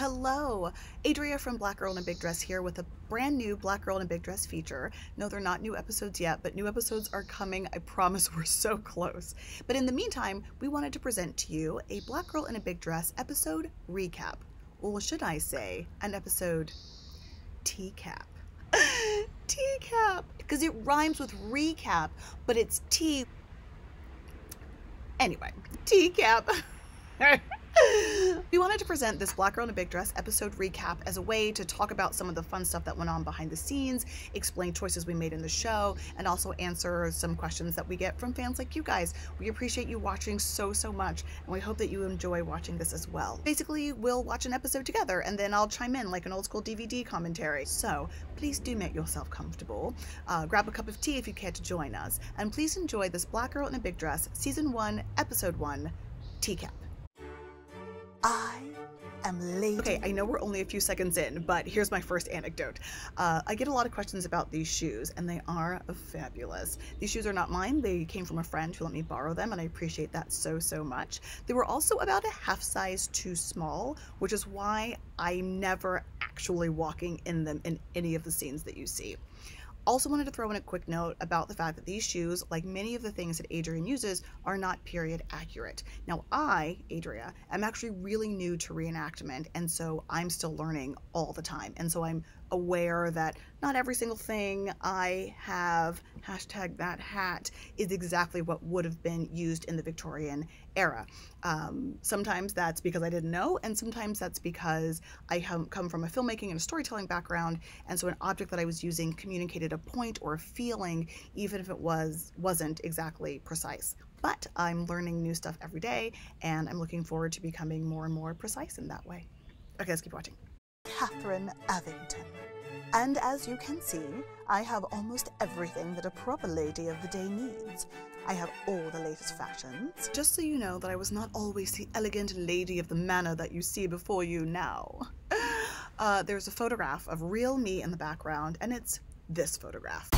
Hello, Aydrea from Black Girl in a Big Dress here with a brand new Black Girl in a Big Dress feature. No, they're not new episodes yet, but new episodes are coming. I promise we're so close. But in the meantime, we wanted to present to you a Black Girl in a Big Dress episode recap. Or should I say, an episode Teacap. Teacap! Because it rhymes with recap, but it's tea. Anyway, Teacap. We wanted to present this Black Girl in a Big Dress episode recap as a way to talk about some of the fun stuff that went on behind the scenes, explain choices we made in the show, and also answer some questions that we get from fans like you guys. We appreciate you watching so much, and we hope that you enjoy watching this as well. Basically, we'll watch an episode together, and then I'll chime in like an old school DVD commentary. So please do make yourself comfortable. Grab a cup of tea if you care to join us, and please enjoy this Black Girl in a Big Dress Season 1, Episode 1, Teacap. I am late. Okay, I know we're only a few seconds in, but here's my first anecdote. I get a lot of questions about these shoes, and they are fabulous. These shoes are not mine. They came from a friend who let me borrow them, and I appreciate that so much. They were also about a half size too small, which is why I'm never actually walking in them in any of the scenes that you see. Also wanted to throw in a quick note about the fact that these shoes, like many of the things that Adrian uses, are not period accurate. Now I, Aydrea, am actually really new to reenactment, and so I'm still learning all the time. And so I'm aware that not every single thing I have, hashtag that hat, is exactly what would have been used in the Victorian era. Sometimes that's because I didn't know, and sometimes that's because I come from a filmmaking and a storytelling background, and so an object that I was using communicated a point or a feeling, even if it wasn't exactly precise. But I'm learning new stuff every day, and I'm looking forward to becoming more and more precise in that way. Okay, let's keep watching. Catherine Avington. And as you can see, I have almost everything that a proper lady of the day needs. I have all the latest fashions. Just so you know that I was not always the elegant lady of the manor that you see before you now. There's a photograph of real me in the background, and it's this photograph.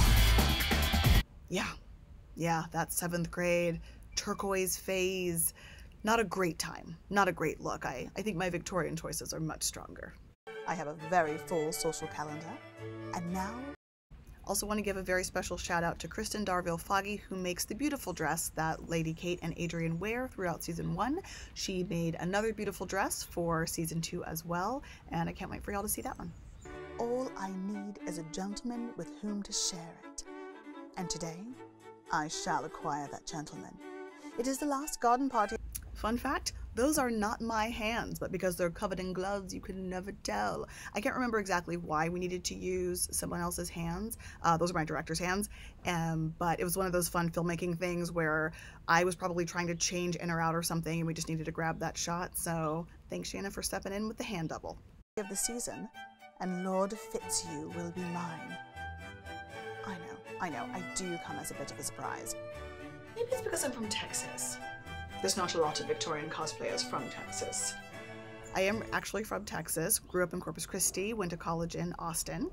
Yeah, that 7th grade turquoise phase. Not a great time, not a great look. I think my Victorian choices are much stronger. I have a very full social calendar, and now... Also want to give a very special shout out to Kristen Darville-Foggy, who makes the beautiful dress that Lady Kate and Adrian wear throughout Season 1. She made another beautiful dress for Season 2 as well, and I can't wait for y'all to see that one. All I need is a gentleman with whom to share it. And today, I shall acquire that gentleman. It is the last garden party. Fun fact, those are not my hands, but because they're covered in gloves, you can never tell. I can't remember exactly why we needed to use someone else's hands. Those are my director's hands, but it was one of those fun filmmaking things where I was probably trying to change in or out or something, and we just needed to grab that shot. So thanks, Shanna, for stepping in with the hand double. Of the season, and Lord Fitzhugh will be mine. I know, I do come as a bit of a surprise. Maybe it's because I'm from Texas. There's not a lot of Victorian cosplayers from Texas. I am actually from Texas, grew up in Corpus Christi, went to college in Austin,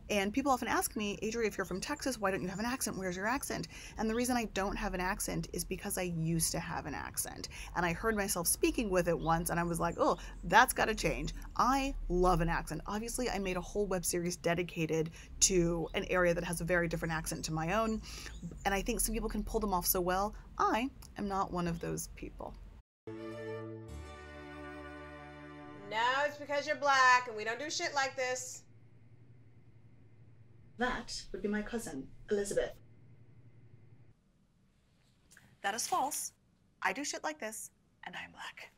and people often ask me, Aydrea, if you're from Texas, why don't you have an accent? Where's your accent? And the reason I don't have an accent is because I used to have an accent, and I heard myself speaking with it once, and I was like, oh, that's gotta change. I love an accent. Obviously, I made a whole web series dedicated to an area that has a very different accent to my own, and I think some people can pull them off so well. I am not one of those people. No, it's because you're black and we don't do shit like this. That would be my cousin, Elizabeth. That is false. I do shit like this, and I'm black.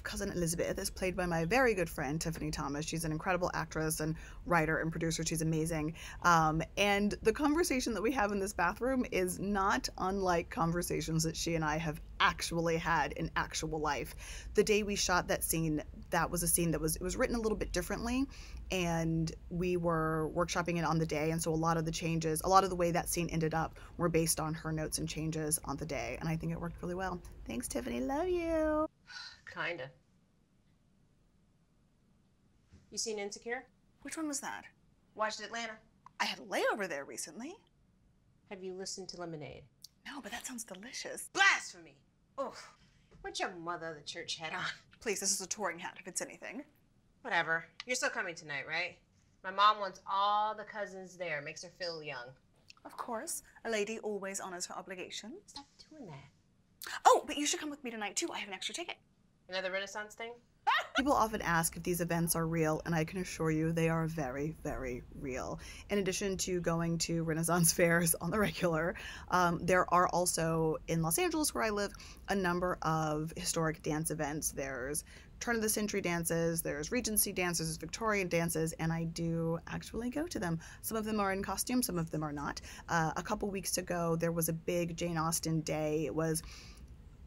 Cousin Elizabeth is played by my very good friend Tiffany Thomas. She's an incredible actress and writer and producer. She's amazing. And the conversation that we have in this bathroom is not unlike conversations that she and I have actually had in actual life. The day we shot that scene, that was a scene that was written a little bit differently, and we were workshopping it on the day, and so a lot of the way that scene ended up were based on her notes and changes on the day, and I think it worked really well. Thanks, Tiffany. Love you. Kinda. You seen Insecure? Which one was that? Watched Atlanta. I had a layover there recently. Have you listened to Lemonade? No, but that sounds delicious. Blasphemy! Oh, what's your mother the church hat on? Please, this is a touring hat, if it's anything. Whatever. You're still coming tonight, right? My mom wants all the cousins there. Makes her feel young. Of course. A lady always honors her obligations. Stop doing that. Oh, but you should come with me tonight, too. I have an extra ticket. Another Renaissance thing? People often ask if these events are real, and I can assure you they are very, very real. In addition to going to Renaissance fairs on the regular, there are also, in Los Angeles where I live, a number of historic dance events. There's turn-of-the-century dances, there's Regency dances, there's Victorian dances, and I do actually go to them. Some of them are in costume, some of them are not. A couple weeks ago, there was a big Jane Austen day. It was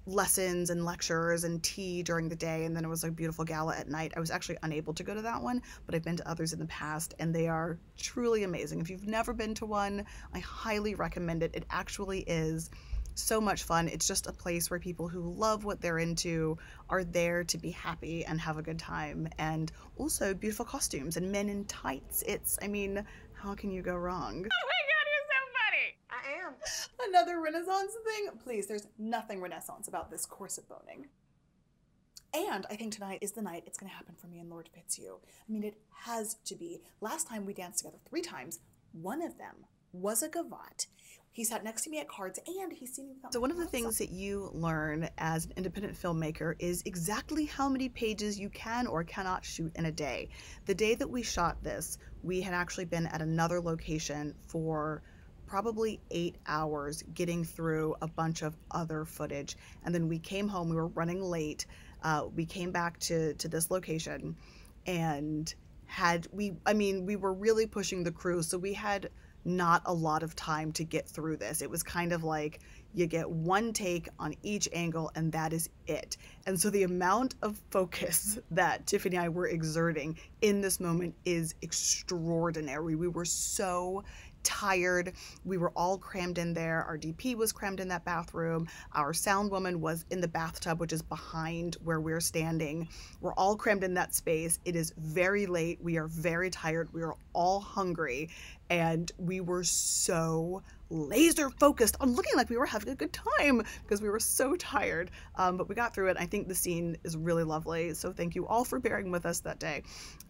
lessons and lectures and tea during the day, and then it was a beautiful gala at night. I was actually unable to go to that one, but I've been to others in the past, and they are truly amazing. If you've never been to one, I highly recommend it. It actually is so much fun. It's just a place where people who love what they're into are there to be happy and have a good time, and also beautiful costumes and men in tights. I mean, how can you go wrong? I am. Another Renaissance thing? Please, there's nothing Renaissance about this corset boning. And I think tonight is the night it's going to happen for me and Lord Fitzhugh. I mean, it has to be. Last time we danced together 3 times. One of them was a gavotte. He sat next to me at cards, and he's seen me without. So one of the things that you learn as an independent filmmaker is exactly how many pages you can or cannot shoot in a day. The day that we shot this, we had actually been at another location for probably 8 hours getting through a bunch of other footage, and then we came home. We were running late. We came back to this location, and we were really pushing the crew, so we had not a lot of time to get through this. It was kind of like you get one take on each angle, and that is it. And so the amount of focus that Tiffany and I were exerting in this moment is extraordinary. We were so tired. We were all crammed in there. Our DP was crammed in that bathroom. Our sound woman was in the bathtub, which is behind where we're standing. We're all crammed in that space. It is very late. We are very tired. We are all hungry. And we were so laser focused on looking like we were having a good time because we were so tired. But we got through it. I think the scene is really lovely. So thank you all for bearing with us that day.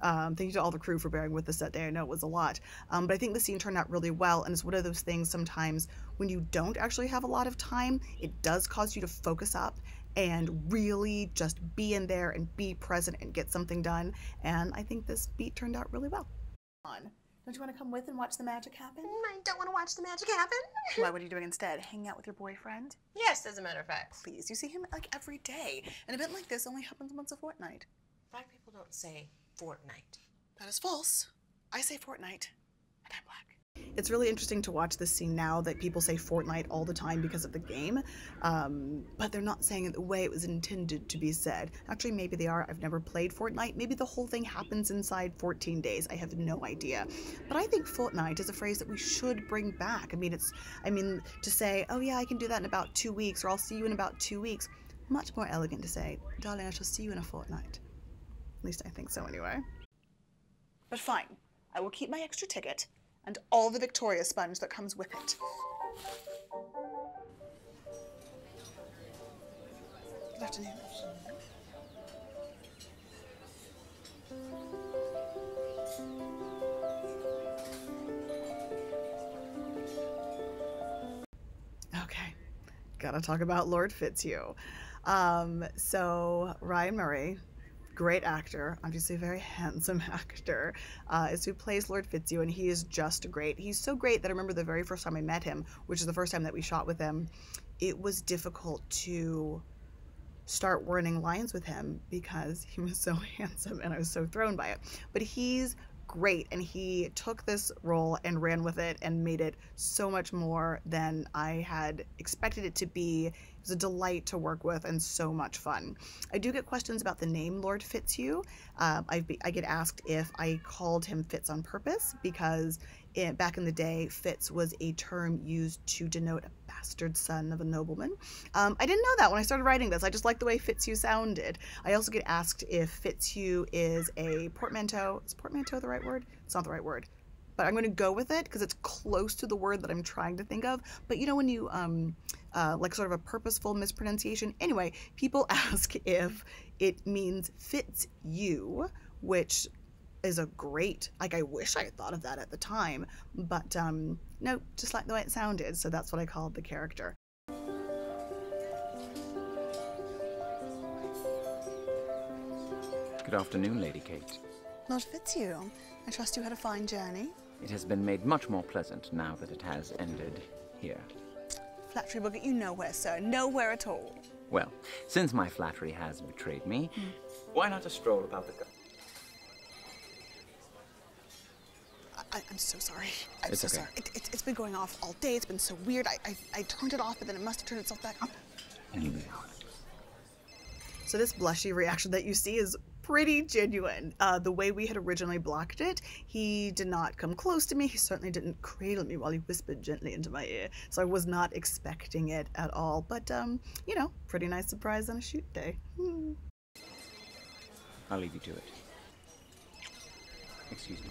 Thank you to all the crew for bearing with us that day. I know it was a lot. But I think the scene turned out really well. And it's one of those things sometimes when you don't actually have a lot of time, it does cause you to focus up and really just be in there and be present and get something done. And I think this beat turned out really well. Don't you want to come with and watch the magic happen? I don't want to watch the magic happen. Why, what are you doing instead? Hanging out with your boyfriend? Yes, as a matter of fact. Please, you see him like every day. An event like this only happens once a fortnight. Black people don't say fortnight. That is false. I say fortnight, and I'm black. It's really interesting to watch this scene now that people say Fortnite all the time because of the game, but they're not saying it the way it was intended to be said. Actually, maybe they are. I've never played Fortnite. Maybe the whole thing happens inside 14 days. I have no idea. But I think Fortnite is a phrase that we should bring back. To say, oh yeah, I can do that in about 2 weeks, or I'll see you in about 2 weeks. Much more elegant to say, darling, I shall see you in a fortnight. At least I think so anyway. But fine, I will keep my extra ticket and all the Victoria sponge that comes with it. Good afternoon. Okay, gotta talk about Lord Fitzhugh. So Ryan Murray, great actor, obviously a very handsome actor, is who plays Lord Fitzhugh, and he is just great. He's so great that I remember the very first time I met him, which is the first time that we shot with him, it was difficult to start running lines with him because he was so handsome and I was so thrown by it. But he's great, and he took this role and ran with it and made it so much more than I had expected it to be. It was a delight to work with and so much fun. I do get questions about the name Lord Fitzhugh. I get asked if I called him Fitz on purpose because back in the day, Fitz was a term used to denote a bastard son of a nobleman. I didn't know that when I started writing this. I just liked the way Fitzhugh sounded. I also get asked if Fitzhugh is a portmanteau. Is portmanteau the right word? It's not the right word. But I'm going to go with it because it's close to the word that I'm trying to think of. But you know when you, like sort of a purposeful mispronunciation? Anyway, people ask if it means Fitz you which is a great, like, I wish I had thought of that at the time, but no, just like the way it sounded, so that's what I called the character. Good afternoon, Lady Kate. Lord Fitzhugh, I trust you had a fine journey. It has been made much more pleasant now that it has ended here. Flattery will get you nowhere, sir. Nowhere at all. Well, since my flattery has betrayed me, why not a stroll about the garden? I'm so sorry. I'm It's so okay. sorry. It's been going off all day. It's been so weird. I turned it off, but then it must have turned itself back on. So this blushy reaction that you see is pretty genuine. The way we had originally blocked it, he did not come close to me. He certainly didn't cradle me while he whispered gently into my ear. So I was not expecting it at all. But, you know, pretty nice surprise on a shoot day. I'll leave you to it. Excuse me.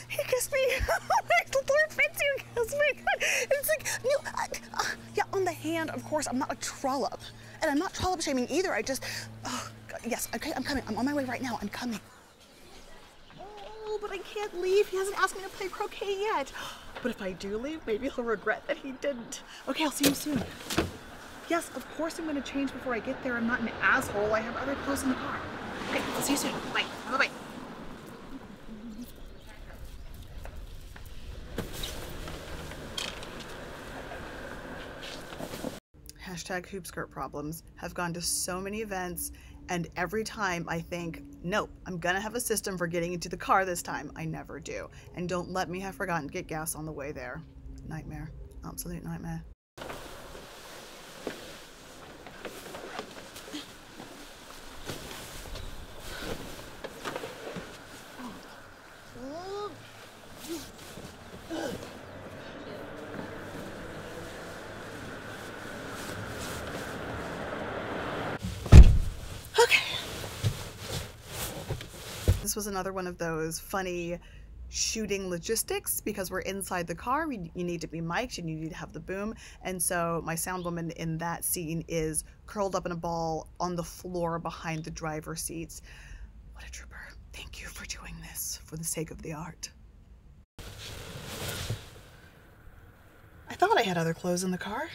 He kissed me. Lord Fitzhugh kissed me. It's like, no, yeah, on the hand, of course. I'm not a trollop. And I'm not trollop shaming either. I just, oh, God, yes, okay, I'm coming. I'm on my way right now. I'm coming. Oh, but I can't leave. He hasn't asked me to play croquet yet. But if I do leave, maybe he'll regret that he didn't. Okay, I'll see you soon. Yes, of course I'm going to change before I get there. I'm not an asshole. I have other clothes in the car. Okay, I'll see you soon. Bye. Bye-bye. Hashtag hoop skirt problems have gone to so many events, and every time I think, nope, I'm gonna have a system for getting into the car this time. I never do. And don't let me have forgotten to get gas on the way there. Nightmare. Absolute nightmare. This was another one of those funny shooting logistics because we're inside the car. You need to be mic'd and you need to have the boom. And so my sound woman in that scene is curled up in a ball on the floor behind the driver's seats. What a trooper. Thank you for doing this for the sake of the art. I thought I had other clothes in the car.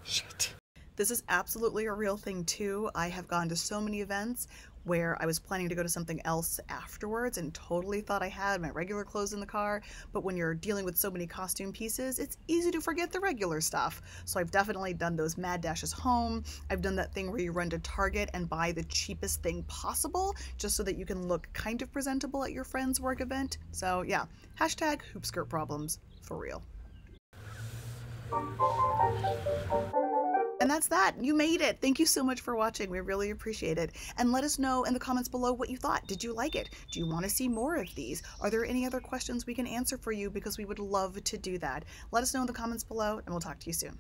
Shit. This is absolutely a real thing too. I have gone to so many events where I was planning to go to something else afterwards and totally thought I had my regular clothes in the car, but when you're dealing with so many costume pieces, it's easy to forget the regular stuff. So I've definitely done those mad dashes home. I've done that thing where you run to Target and buy the cheapest thing possible just so that you can look kind of presentable at your friend's work event. So yeah, hashtag hoop skirt problems for real. And that's that. You made it. Thank you so much for watching. We really appreciate it. And let us know in the comments below what you thought. Did you like it? Do you want to see more of these? Are there any other questions we can answer for you? Because we would love to do that. Let us know in the comments below, and we'll talk to you soon.